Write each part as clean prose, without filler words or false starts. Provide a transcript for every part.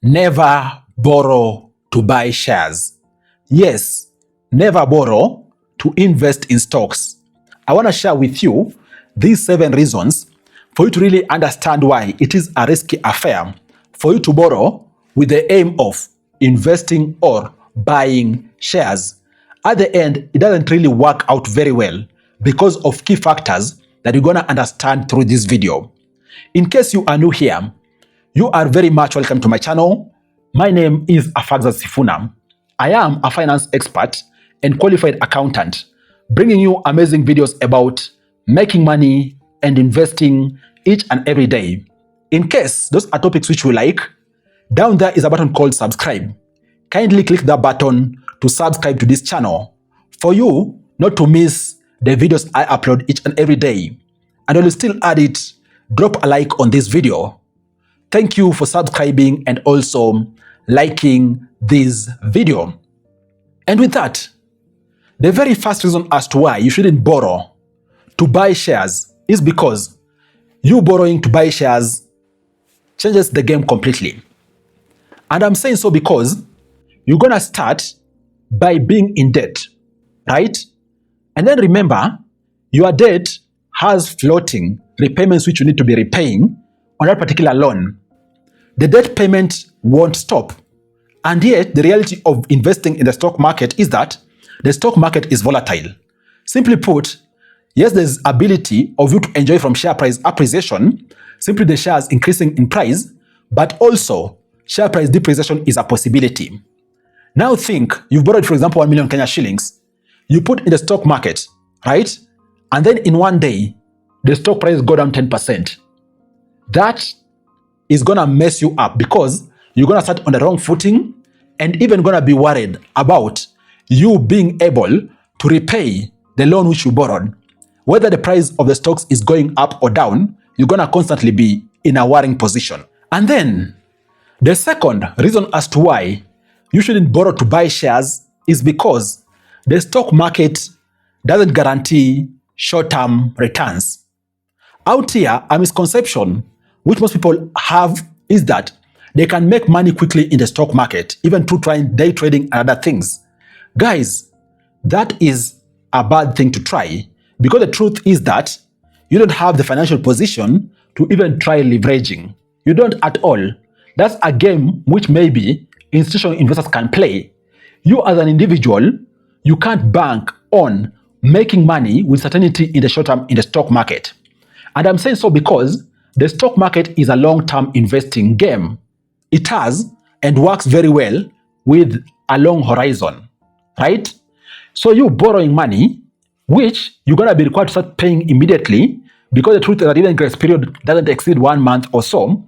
Never borrow to buy shares. Yes, never borrow to invest in stocks. I want to share with you these 7 reasons for you to really understand why it is a risky affair for you to borrow with the aim of investing or buying shares. At the end, it doesn't really work out very well because of key factors that you're going to understand through this video. In case you are new here, you are very much welcome to my channel. My name is Afagza Sifuna. I am a finance expert and qualified accountant, bringing you amazing videos about making money and investing each and every day. In case those are topics which you like, down there is a button called subscribe. Kindly click that button to subscribe to this channel for you not to miss the videos I upload each and every day. And while you still at it, drop a like on this video. Thank you for subscribing and also liking this video. And with that, the very first reason as to why you shouldn't borrow to buy shares is because you borrowing to buy shares changes the game completely. And I'm saying so because you're going to start by being in debt, right? And then remember, your debt has floating repayments which you need to be repaying on that particular loan. The debt payment won't stop. And yet, the reality of investing in the stock market is that the stock market is volatile. Simply put, yes, there's ability of you to enjoy from share price appreciation, simply the shares increasing in price, but also share price depreciation is a possibility. Now think, you've borrowed, for example, 1 million Kenya shillings. You put in the stock market, right? And then in one day, the stock price go down 10%. That is going to mess you up because you're going to start on the wrong footing and even going to be worried about you being able to repay the loan which you borrowed. Whether the price of the stocks is going up or down, you're going to constantly be in a worrying position. And then the second reason as to why you shouldn't borrow to buy shares is because the stock market doesn't guarantee short-term returns. Out here, a misconception which most people have is that they can make money quickly in the stock market, even through trying day trading and other things. Guys, that is a bad thing to try because the truth is that you don't have the financial position to even try leveraging. You don't at all. That's a game which maybe institutional investors can play. You as an individual, you can't bank on making money with certainty in the short term in the stock market. And I'm saying so because the stock market is a long-term investing game. It has and works very well with a long horizon, right? So you borrowing money, which you're going to be required to start paying immediately because the truth is that even grace period doesn't exceed 1 month or so,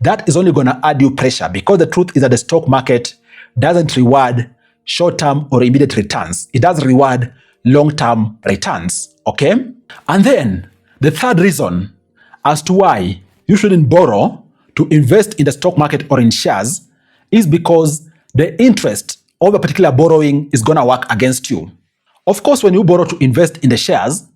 that is only going to add you pressure because the truth is that the stock market doesn't reward short-term or immediate returns. It does reward long-term returns, okay? And then the third reason as to why you shouldn't borrow to invest in the stock market or in shares is because the interest of a particular borrowing is going to work against you. Of course, when you borrow to invest in the shares,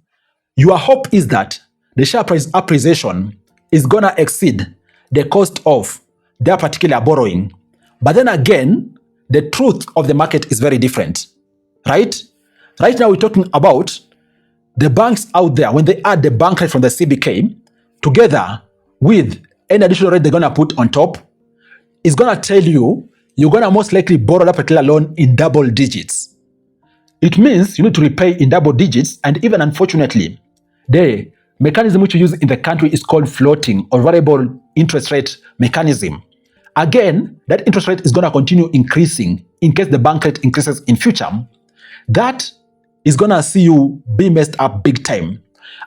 your hope is that the share price appreciation is going to exceed the cost of their particular borrowing. But then again, the truth of the market is very different, right? Right now, we're talking about the banks out there, when they add the bank rate from the CBK together with any additional rate they're going to put on top, it's going to tell you you're going to most likely borrow that particular loan in double digits. It means you need to repay in double digits, and even unfortunately, the mechanism which you use in the country is called floating or variable interest rate mechanism. Again, that interest rate is going to continue increasing in case the bank rate increases in future. That is going to see you be messed up big time.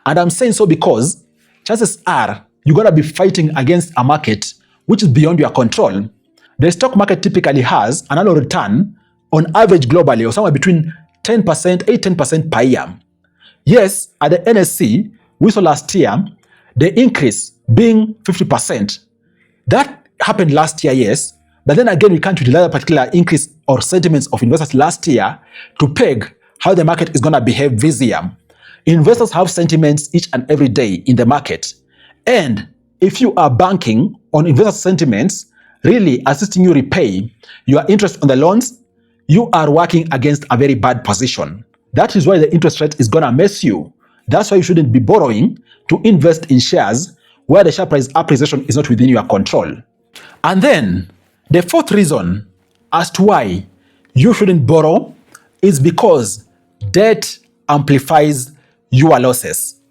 And I'm saying so because chances are you're going to be fighting against a market which is beyond your control. The stock market typically has an annual return on average globally of somewhere between 10%, 8-10% per year. Yes, at the NSC, we saw last year the increase being 50%. That happened last year, yes, but then again, we can't utilize a particular increase or sentiments of investors last year to peg how the market is going to behave this year. Investors have sentiments each and every day in the market. And if you are banking on investor sentiments, really assisting you repay your interest on the loans, you are working against a very bad position. That is why the interest rate is going to mess you. That's why you shouldn't be borrowing to invest in shares where the share price appreciation is not within your control. And then the fourth reason as to why you shouldn't borrow is because debt amplifies your losses.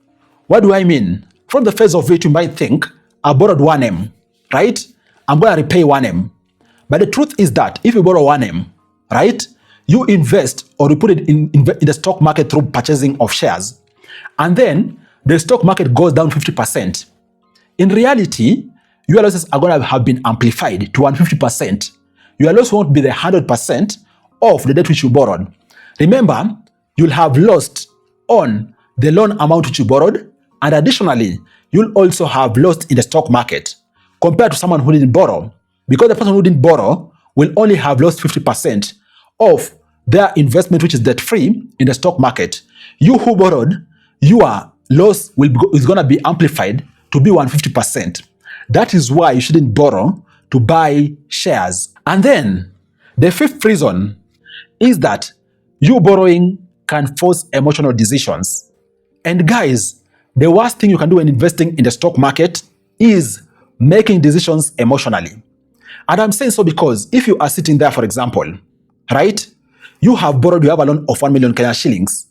What do I mean? From the face of it, you might think, I borrowed 1M, right? I'm going to repay 1M. But the truth is that if you borrow 1M, right, you invest or you put it in the stock market through purchasing of shares, and then the stock market goes down 50%. In reality, your losses are going to have been amplified to 150%. Your loss won't be the 100% of the debt which you borrowed. Remember, you'll have lost on the loan amount which you borrowed, and additionally, you'll also have lost in the stock market compared to someone who didn't borrow, because the person who didn't borrow will only have lost 50% of their investment, which is debt-free, in the stock market. You who borrowed, your loss is going to be amplified to be 150%. That is why you shouldn't borrow to buy shares. And then the fifth reason is that you borrowing can force emotional decisions. And guys, the worst thing you can do when investing in the stock market is making decisions emotionally. And I'm saying so because if you are sitting there, for example, right, you have borrowed, you have a loan of 1 million Kenya shillings,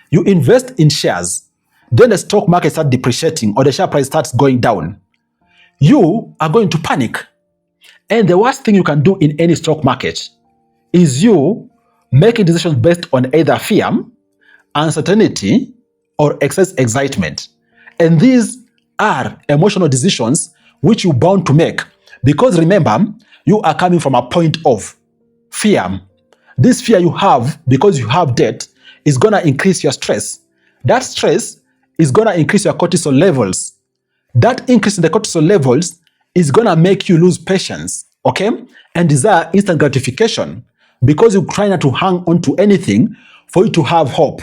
you invest in shares, then the stock market starts depreciating or the share price starts going down, you are going to panic. And the worst thing you can do in any stock market is you making decisions based on either fear, uncertainty, or excess excitement. And these are emotional decisions which you're bound to make, because remember, you are coming from a point of fear. This fear you have because you have debt is going to increase your stress. That stress is going to increase your cortisol levels. That increase in the cortisol levels is going to make you lose patience, okay? And desire instant gratification, because you try not to hang on to anything for you to have hope.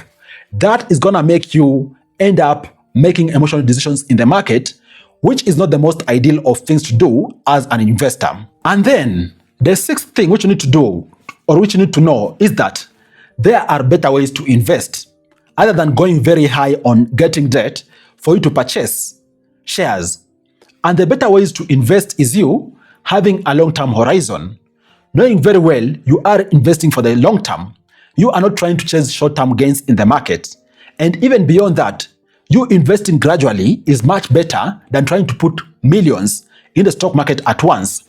That is going to make you end up making emotional decisions in the market, which is not the most ideal of things to do as an investor. And then the sixth thing which you need to do, or which you need to know, is that there are better ways to invest other than going very high on getting debt for you to purchase shares. And the better ways to invest is you having a long-term horizon, knowing very well you are investing for the long term. You are not trying to chase short-term gains in the market. And even beyond that, you investing gradually is much better than trying to put millions in the stock market at once.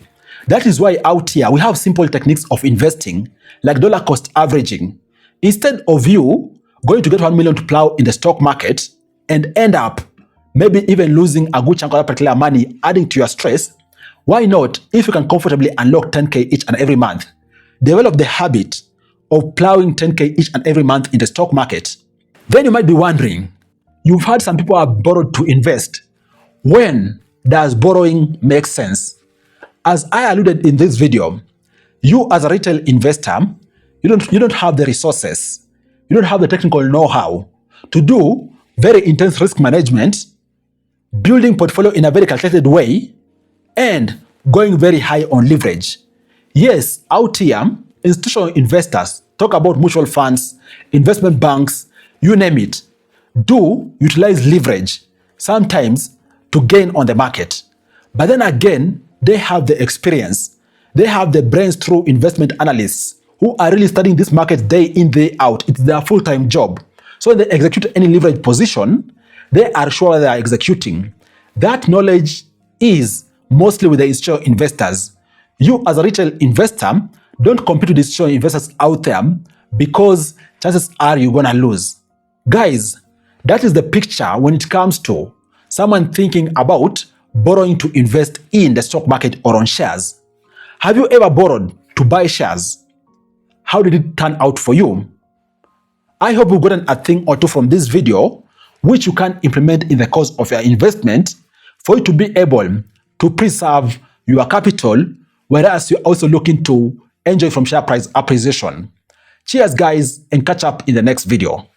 That is why out here we have simple techniques of investing, like dollar cost averaging. Instead of you going to get 1 million to plow in the stock market and end up maybe even losing a good chunk of that particular money, adding to your stress, why not, if you can comfortably unlock 10K each and every month, develop the habit of plowing 10K each and every month in the stock market? Then you might be wondering, you've heard some people have borrowed to invest. When does borrowing make sense? As I alluded in this video, you as a retail investor, you don't have the resources, you don't have the technical know-how to do very intense risk management, building portfolio in a very calculated way, and going very high on leverage. Yes, out here, institutional investors, talk about mutual funds, investment banks, you name it, do utilize leverage sometimes to gain on the market. But then again, they have the experience, they have the brains through investment analysts who are really studying this market day in, day out. It's their full-time job. So when they execute any leverage position, they are sure they are executing. That knowledge is mostly with the institutional investors. You as a retail investor, don't compete with the institutional investors out there, because chances are you're gonna lose. Guys, that is the picture when it comes to someone thinking about borrowing to invest in the stock market or on shares. Have you ever borrowed to buy shares? How did it turn out for you? I hope you've gotten a thing or two from this video, which you can implement in the course of your investment for you to be able to preserve your capital, whereas you're also looking to enjoy from share price appreciation. Cheers, guys, and catch up in the next video.